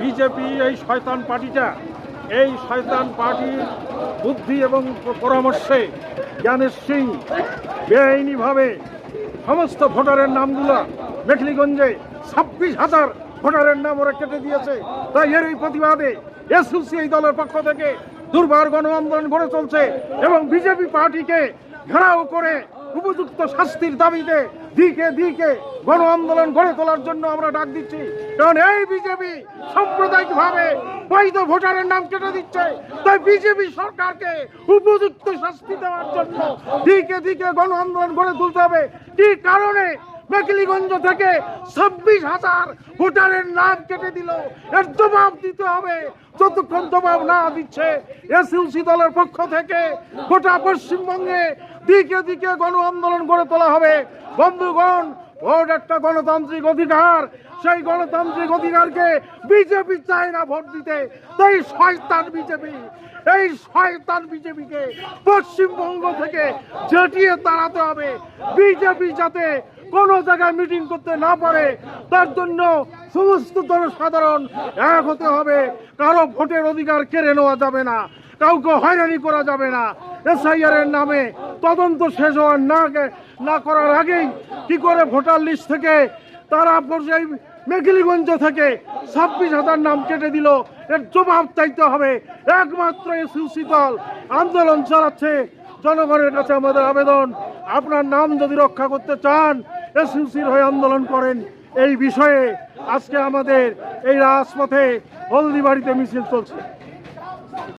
BJP এই শয়তান পার্টিটা, এই শয়তান পার্টির বুদ্ধি এবং পরামর্শে জ্ঞানের সিং বেআইনিভাবে সমস্ত ভোটারের নামগুলো মেখলিগঞ্জে 26,000 ভোটারের নাম ওরা কেটে দিয়েছে। তাই এর এই প্রতিবাদে এসইউসি এই দলের পক্ষ থেকে দুর্বার গণ আন্দোলন গড়ে চলছে এবং বিজেপি পার্টিকে ঘেরাও করে উপযুক্ত শাস্তির দাবিতে দিকে দিকে গণ আন্দোলন গড়ে তোলার জন্য আমরা ডাক দিচ্ছি। কারণ এই বিজেপি সাম্প্রদায়িকভাবে বৈধ ভোটারের নাম কেটে দিচ্ছে। তাই বিজেপি সরকারকে উপযুক্ত শাস্তি দেওয়ার জন্য দিকে দিকে গণ আন্দোলন গড়ে তুলতে হবে। কি কারণে মেখলিগঞ্জ থেকে 26,000 ভোটারের নাম কেটে দিল, এর জবাব দিতে হবে। যতক্ষণ জবাব না দিচ্ছে এসইউসি দলের পক্ষ থেকে গোটা পশ্চিমবঙ্গে দিকে দিকে গণ আন্দোলন গড়ে তোলা হবে। বন্ধুগণ, ভোট একটা গণতান্ত্রিক অধিকার, সেই গণতান্ত্রিক অধিকারকে বিজেপি চায় না ভোট দিতে। তাই শয়তান বিজেপি, এই শয়তান বিজেপিকে পশ্চিমবঙ্গ থেকে ঝেঁটিয়ে তাড়াতে হবে। বিজেপি যাতে কোনো জায়গায় মিটিং করতে না পারে তার জন্য সমস্ত জনসাধারণ এক হতে হবে। কারো ভোটের অধিকার কেড়ে নেওয়া যাবে না, কাউকে হয়রানি করা যাবে না। এসআইআর এর নামে তদন্ত শেষ হওয়ার না করার আগেই কি করে ভোটার লিস্ট থেকে তারা এই মেখলিগঞ্জ থেকে 26,000 নাম কেটে দিল, এর জবাব চাইতে হবে। একমাত্র এসইউসি দল আন্দোলন চালাচ্ছে। জনগণের কাছে আমাদের আবেদন, আপনার নাম যদি রক্ষা করতে চান এসইউসির হয়ে আন্দোলন করেন। এই বিষয়ে আজকে আমাদের এই রাজপথে হলদিবাড়িতে মিছিল চলছে।